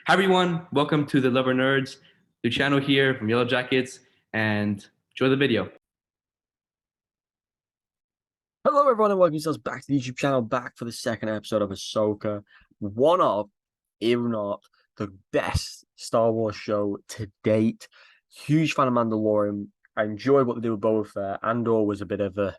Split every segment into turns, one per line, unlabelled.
Hi everyone, welcome to the Lover Nerds, the channel here from Yellow Jackets, and enjoy the video.
Hello, everyone, and welcome yourselves back to the YouTube channel, back for the second episode of Ahsoka, one of, if not the best Star Wars show to date. Huge fan of Mandalorian. I enjoyed what they did with both. Andor was a bit of a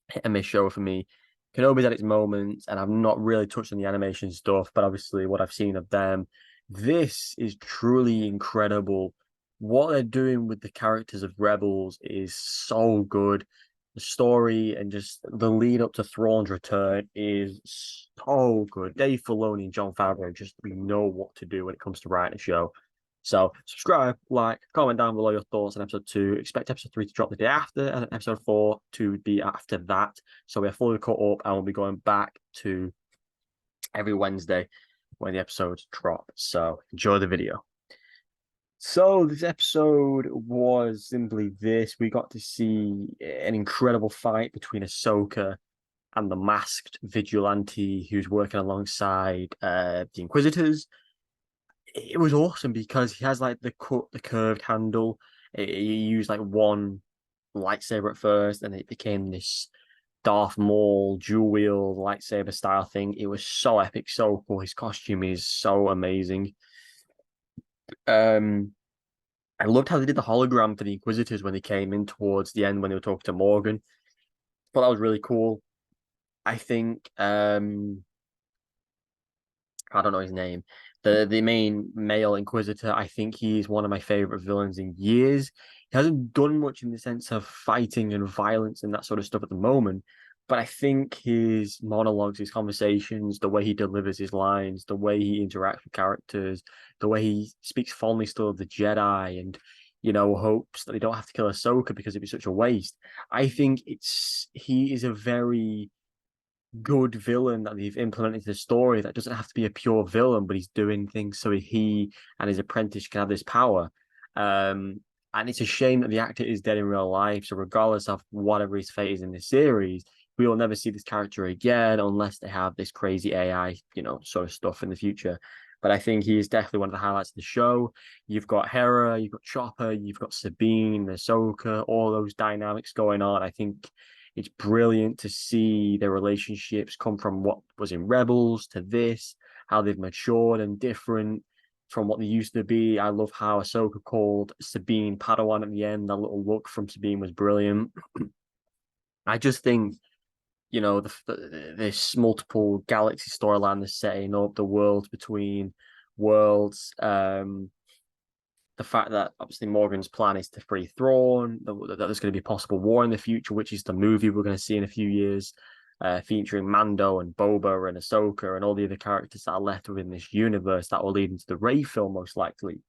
hit and miss show for me. Kenobi's had its moments, and I've not really touched on the animation stuff, but obviously what I've seen of them, this is truly incredible. What they're doing with the characters of Rebels is so good. The story and just the lead up to Thrawn's return is so good. Dave Filoni and Jon Favreau just know what to do when it comes to writing a show. So subscribe, like, comment down below your thoughts on episode 2. Expect episode 3 to drop the day after, and episode 4 to be after that. So we are fully caught up, and we'll be going back to every Wednesday when the episodes drop. So enjoy the video. So this episode was simply this. We got to see an incredible fight between Ahsoka and the masked vigilante who's working alongside the Inquisitors. It was awesome because he has like the curved handle. He used like one lightsaber at first, and it became this Darth Maul dual wield lightsaber style thing. It was so epic, so cool. His costume is so amazing. Um, I loved how they did the hologram for the Inquisitors when they came in towards the end when they were talking to Morgan. Thought that was really cool. I think I don't know his name. The main male Inquisitor, I think he's one of my favorite villains in years. He hasn't done much in the sense of fighting and violence and that sort of stuff at the moment, but I think his monologues, his conversations, the way he delivers his lines, the way he interacts with characters, the way he speaks fondly still of the Jedi and hopes that they don't have to kill Ahsoka because it'd be such a waste. I think he is a very good villain that they've implemented into the story that doesn't have to be a pure villain, but he's doing things so he and his apprentice can have this power. And it's a shame that the actor is dead in real life. So regardless of whatever his fate is in this series, we will never see this character again unless they have this crazy AI, sort of stuff in the future. But I think he is definitely one of the highlights of the show. You've got Hera, you've got Chopper, you've got Sabine, Ahsoka, all those dynamics going on. I think it's brilliant to see their relationships come from what was in Rebels to this, how they've matured and different from what they used to be. I love how Ahsoka called Sabine Padawan at the end. That little look from Sabine was brilliant. I just think, this multiple galaxy storyline that's setting up, the worlds between worlds, the fact that obviously Morgan's plan is to free Thrawn, that there's going to be a possible war in the future, which is the movie we're going to see in a few years, featuring Mando and Boba and Ahsoka and all the other characters that are left within this universe that will lead into the Rey film, most likely.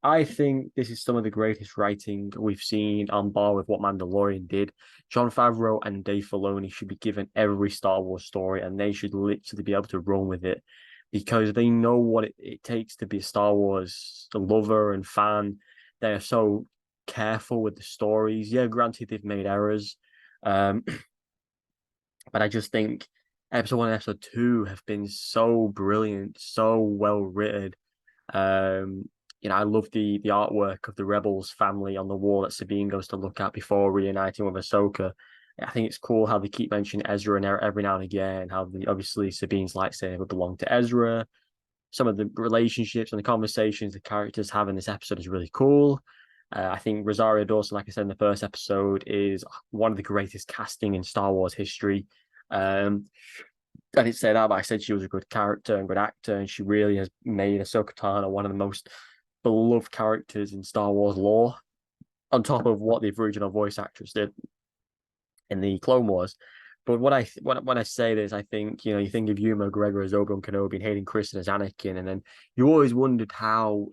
I think this is some of the greatest writing we've seen on bar with what Mandalorian did. Jon Favreau and Dave Filoni should be given every Star Wars story, and they should literally be able to run with it because they know what it takes to be a Star Wars lover and fan. They are so careful with the stories. Yeah, granted, they've made errors. Um, but I just think episode 1 and episode 2 have been so brilliant, so well written. Um, I love the artwork of the Rebels family on the wall that Sabine goes to look at before reuniting with Ahsoka. I think it's cool how they keep mentioning Ezra and every now and again, how obviously Sabine's lightsaber belonged to Ezra. Some of the relationships and the conversations the characters have in this episode is really cool. I think Rosario Dawson, like I said in the first episode, is one of the greatest casting in Star Wars history. Um, I didn't say that, but I said she was a good character and good actor, and she really has made Ahsoka Tano one of the most beloved characters in Star Wars lore, on top of what the original voice actress did in the Clone Wars. But when I say this, I think you think of Ewan McGregor as Obi-Wan Kenobi and Hayden Christensen as Anakin, and then you always wondered how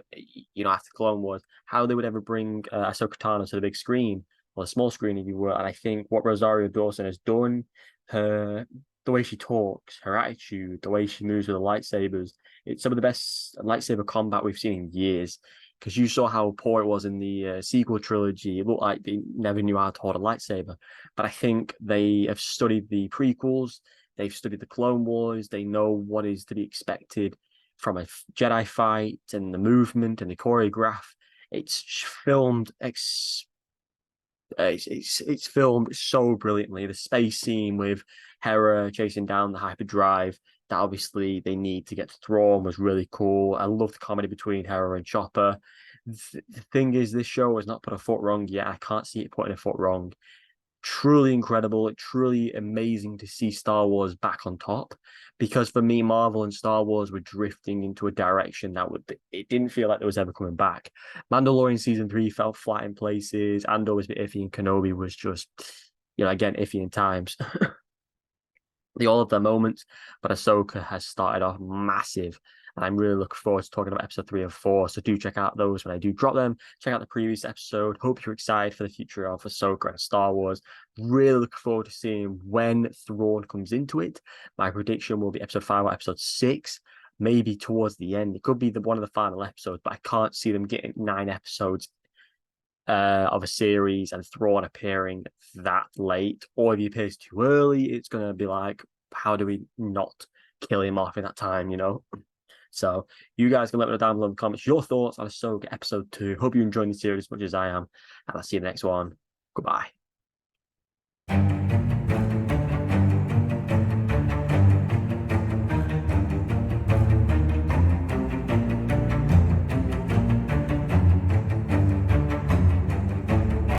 after Clone Wars how they would ever bring Ahsoka Tano to the big screen or the small screen, if you will. And I think what Rosario Dawson has done, her the way she talks, her attitude, the way she moves with the lightsabers, it's some of the best lightsaber combat we've seen in years. Because you saw how poor it was in the sequel trilogy. It looked like they never knew how to hold a lightsaber. But I think they have studied the prequels, they've studied the Clone Wars, they know what is to be expected from a Jedi fight and the movement and the choreograph. It's filmed it's filmed so brilliantly. The space scene with Hera chasing down the hyperdrive that obviously they need to get to Thrawn was really cool. I love the comedy between Hera and Chopper. The thing is, this show has not put a foot wrong yet. I can't see it putting a foot wrong. Truly incredible, truly amazing to see Star Wars back on top, because for me, Marvel and Star Wars were drifting into a direction that it didn't feel like there was ever coming back. Mandalorian season 3 felt flat in places. Andor was a bit iffy, and Kenobi was just, again, iffy in times. They all have their moments, but Ahsoka has started off massive. And I'm really looking forward to talking about episode 3 and 4. So do check out those when I do drop them. Check out the previous episode. Hope you're excited for the future of Ahsoka and Star Wars. Really looking forward to seeing when Thrawn comes into it. My prediction will be episode 5 or episode 6, maybe towards the end. It could be one of the final episodes, but I can't see them getting 9 episodes of a series and Thrawn appearing that late. Or if he appears too early, it's going to be like, how do we not kill him off in that time, So you guys can let me know down below in the comments your thoughts on Ahsoka episode 2. Hope you're enjoying the series as much as I am. And I'll see you in the next one. Goodbye.